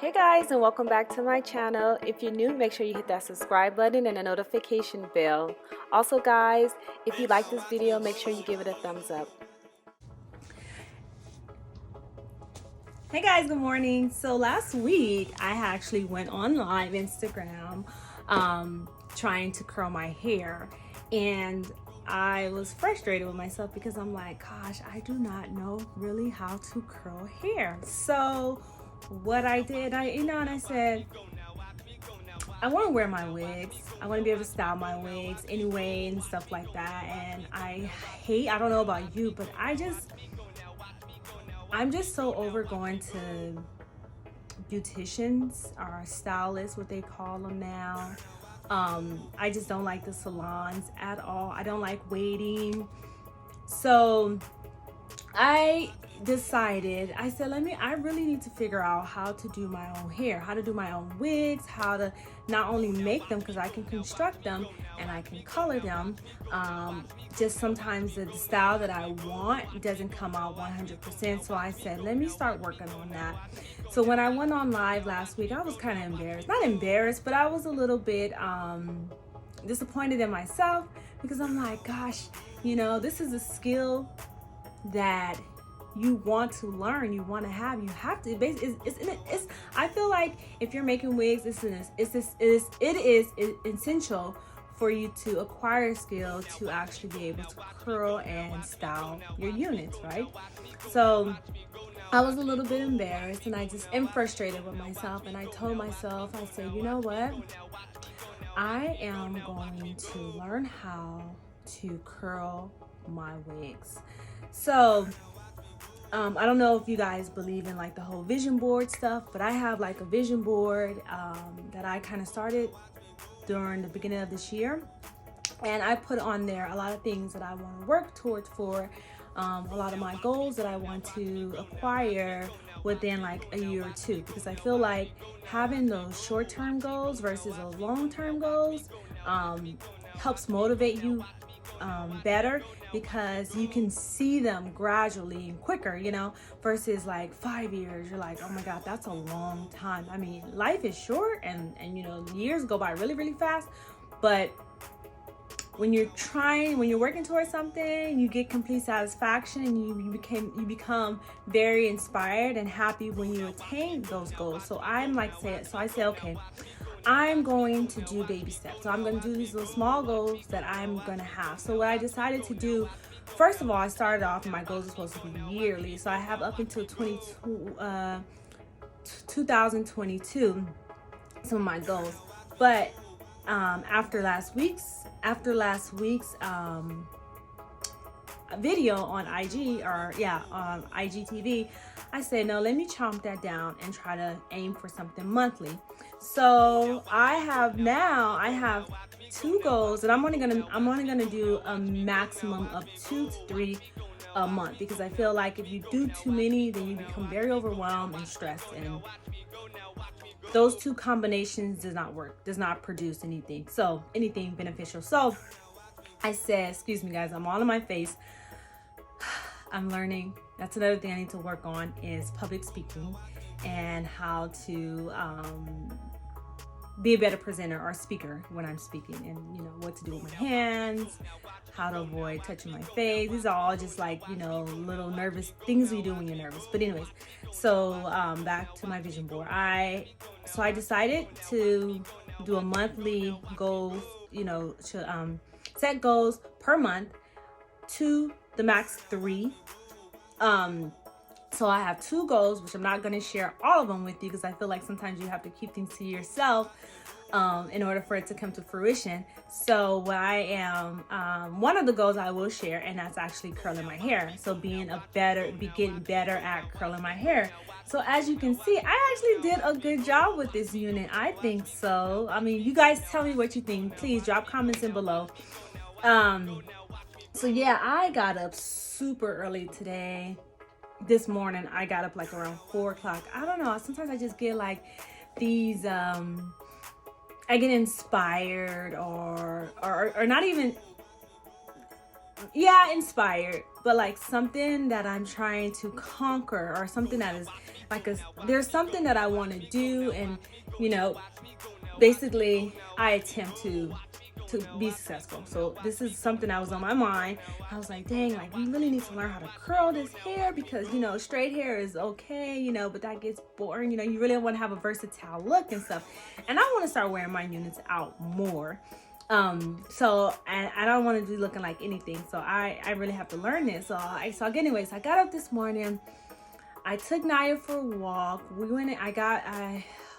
Hey guys, and welcome back to my channel. If you're new, make sure you hit that subscribe button and the notification bell. Also guys, if you like this video, make sure you give it a thumbs up. Hey guys, good morning. So last week I actually went on live Instagram trying to curl my hair, and I was frustrated with myself because I'm like, gosh, I do not know really how to curl hair. So what I did, I said, I want to wear my wigs. I want to be able to style my wigs anyway and stuff like that. And I don't know about you, but I'm just so over going to beauticians or stylists, what they call them now. I just don't like the salons at all. I don't like waiting. So I decided, I said, I really need to figure out how to do my own hair, how to do my own wigs, how to not only make them, because I can construct them and I can color them. Just sometimes the style that I want doesn't come out 100%. So I said, let me start working on that. So when I went on live last week, I was kind of embarrassed. Not embarrassed, but I was a little bit disappointed in myself, because I'm like, gosh, this is a skill that you want to learn, you want to have, you have to. It's I feel like if you're making wigs, it is essential for you to acquire a skill to actually be able to curl and style your units, right? So I was a little bit embarrassed, and I just am frustrated with myself, and I told myself, I said, you know what, I am going to learn how to curl my wigs. So I don't know if you guys believe in like the whole vision board stuff, but I have like a vision board that I kind of started during the beginning of this year, and I put on there a lot of things that I want to work towards for a lot of my goals that I want to acquire within like a year or two, because I feel like having those short-term goals versus those long-term goals helps motivate you better, because you can see them gradually and quicker, versus like 5 years. You're like, oh my God, that's a long time. I mean, life is short, and years go by really, really fast. But when you're working towards something, you get complete satisfaction, and you become very inspired and happy when you attain those goals. So I say, okay, I'm going to do baby steps. So I'm going to do these little small goals that I'm going to have. So what I decided to do, first of all, I started off, my goals are supposed to be yearly. So I have up until 2022, some of my goals. But after last week's video on IG, on IGTV, I said, no, let me chomp that down and try to aim for something monthly. So I have 2 goals, and I'm only gonna do a maximum of 2 to 3 a month, because I feel like if you do too many, then you become very overwhelmed and stressed, and those 2 combinations does not produce anything beneficial. So I said, excuse me guys, I'm all in my face. I'm learning. That's another thing I need to work on, is public speaking, and how to be a better presenter or speaker when I'm speaking, and what to do with my hands, how to avoid touching my face. These are all just like little nervous things you do when you're nervous. But anyways, so back to my vision board. So I decided to do a monthly goal, to set goals per month, to the max 3. So I have 2 goals, which I'm not going to share all of them with you, because I feel like sometimes you have to keep things to yourself in order for it to come to fruition. So what I am, one of the goals I will share, and that's actually curling my hair. So getting better at curling my hair. So as you can see, I actually did a good job with this unit. I think so. I mean, you guys tell me what you think. Please drop comments in below. So yeah, I got up super early today. This morning I got up like around 4 o'clock. I don't know, sometimes I just get like these I get inspired, or not even yeah, inspired, but like something that I'm trying to conquer, or something that is like there's something that I want to do, and you know, basically I attempt to be successful. So this is something that was on my mind. I was like, dang, like you really need to learn how to curl this hair, because you know, straight hair is okay, you know, but that gets boring. You know, you really want to have a versatile look and stuff. And I want to start wearing my units out more. So I don't want to be looking like anything. So I really have to learn this. So anyways, I got up this morning. I took Naya for a walk. We went.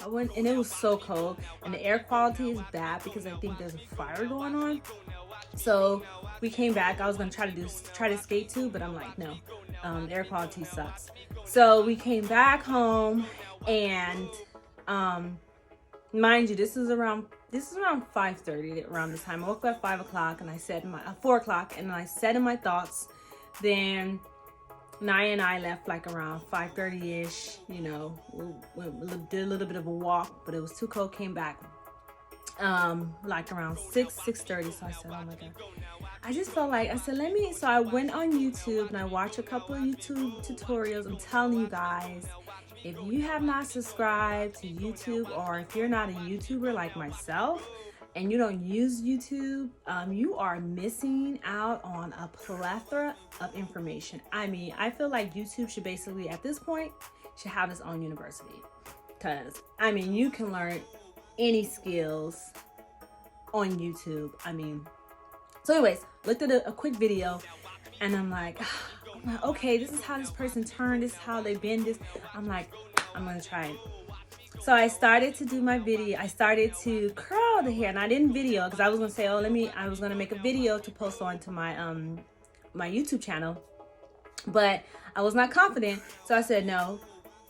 I went, and it was so cold, and the air quality is bad because I think there's a fire going on. So we came back. I was gonna try to skate too, but I'm like, no, the air quality sucks. So we came back home, and mind you, this is around 5:30 around this time. I woke up at 5 o'clock, and I said 4 o'clock, and I said in my thoughts. Then Naya and I left like around 5:30-ish, you know, did a little bit of a walk, but it was too cold, came back like around 6:30. So I said, oh my God, I just felt like, I said, so I went on YouTube and I watched a couple of YouTube tutorials. I'm telling you guys, if you have not subscribed to YouTube, or if you're not a YouTuber like myself, and you don't use YouTube, you are missing out on a plethora of information. I mean, I feel like YouTube should basically, at this point, should have its own university. Because, I mean, you can learn any skills on YouTube. I mean, so anyways, looked at a quick video, and I'm like, okay, this is how this person turned, this is how they bend this. I'm like, I'm gonna try it. So I started to do my video. I started to curl the hair, and I didn't video because I was gonna say, I was gonna make a video to post onto my my YouTube channel, but I was not confident. So I said, no,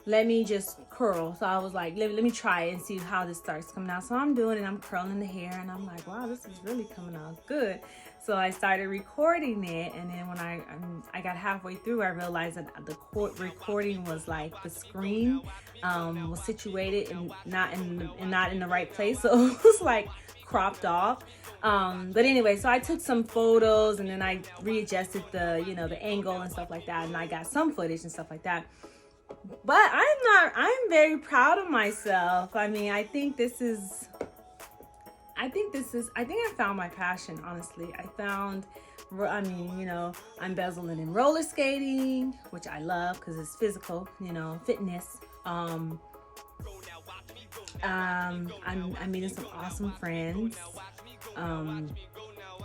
let me just curl. So I was like, let me try it and see how this starts coming out. So I'm doing it. I'm curling the hair, and I'm like, wow, this is really coming out good. So I started recording it, and then when I got halfway through, I realized that the recording was like the screen was situated and not in the right place, so it was like cropped off. But anyway, so I took some photos, and then I readjusted the the angle and stuff like that, and I got some footage and stuff like that. But I'm very proud of myself. I mean, I think I found my passion, honestly. I'm bezeling and roller skating, which I love because it's physical, fitness. I'm meeting some awesome friends.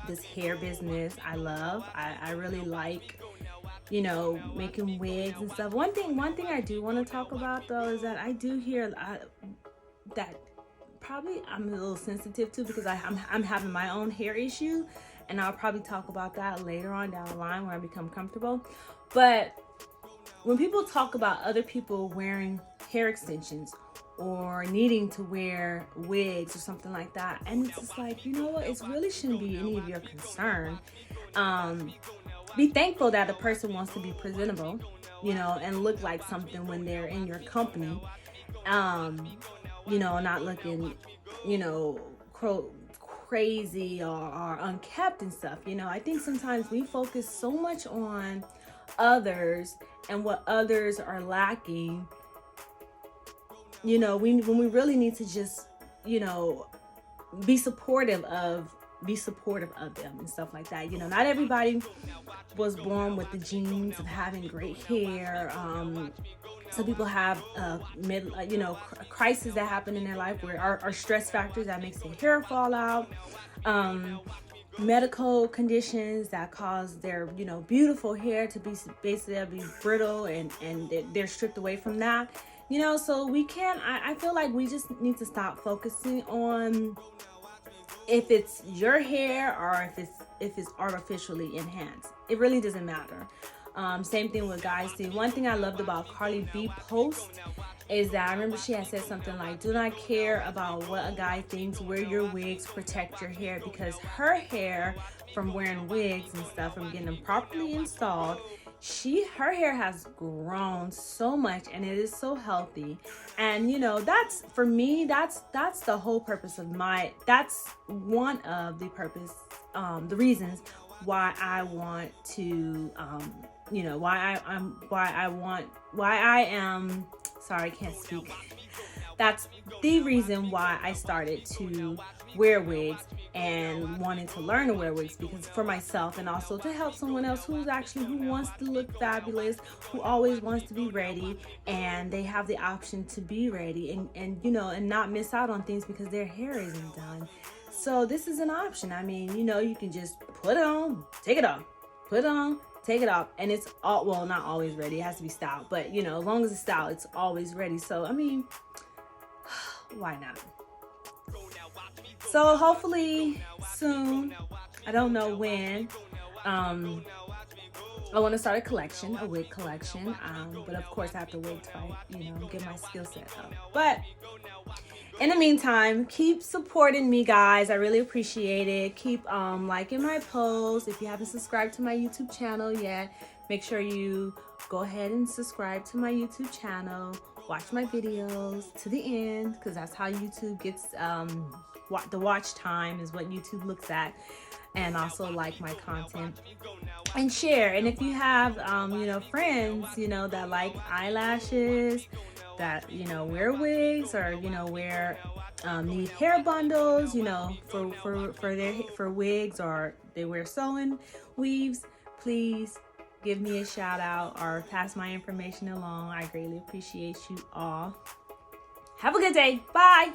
This hair business I love. I really like, making wigs and stuff. One thing I do want to talk about though is that I do hear that probably I'm a little sensitive to, because I'm having my own hair issue, and I'll probably talk about that later on down the line when I become comfortable. But when people talk about other people wearing hair extensions or needing to wear wigs or something like that, and it's just like, you know what, it really shouldn't be any of your concern. Be thankful that a person wants to be presentable, and look like something when they're in your company. Not looking, crazy or unkept and stuff. I think sometimes we focus so much on others and what others are lacking. When we really need to just, be supportive of them and stuff like that. Not everybody was born with the genes of having great hair. Some people have crises that happen in their life where are stress factors that makes their hair fall out. Medical conditions that cause their beautiful hair to be basically brittle, and they're stripped away from that. So we can't. I feel like we just need to stop focusing on if it's your hair or if it's artificially enhanced. It really doesn't matter. Same thing with guys too. One thing I loved about Cardi B post is that I remember she had said something like, do not care about what a guy thinks, wear your wigs, protect your hair, because her hair, from wearing wigs and stuff, from getting them properly installed, her hair has grown so much, and it is so healthy. And that's, for me, that's the whole purpose of that's one of the reasons why I want to, you know, why I am, sorry, I can't speak. That's the reason why I started to wear wigs and wanted to learn to wear wigs, because for myself and also to help someone else who wants to look fabulous, who always wants to be ready, and they have the option to be ready and you know, and not miss out on things because their hair isn't done. So this is an option. I mean, you know, you can just put it on, take it off, put it on, take it off, and it's all, well, not always ready, it has to be styled, but you know, as long as it's styled, it's always ready. So I mean, why not? So hopefully soon, I don't know when, I want to start a collection, a wig collection, but of course I have to wait till I, you know, get my skill set up. But in the meantime, keep supporting me, guys. I really appreciate it. Keep liking my posts. If you haven't subscribed to my YouTube channel yet, make sure you go ahead and subscribe to my YouTube channel. Watch my videos to the end, because that's how YouTube gets the watch time is what YouTube looks at. And also like my content and share. And if you have you know, friends, you know, that like eyelashes, that, you know, wear wigs, or you know, wear need hair bundles, you know, for wigs, or they wear sewing weaves, please give me a shout out or pass my information along. I greatly appreciate you all. Have a good day. Bye.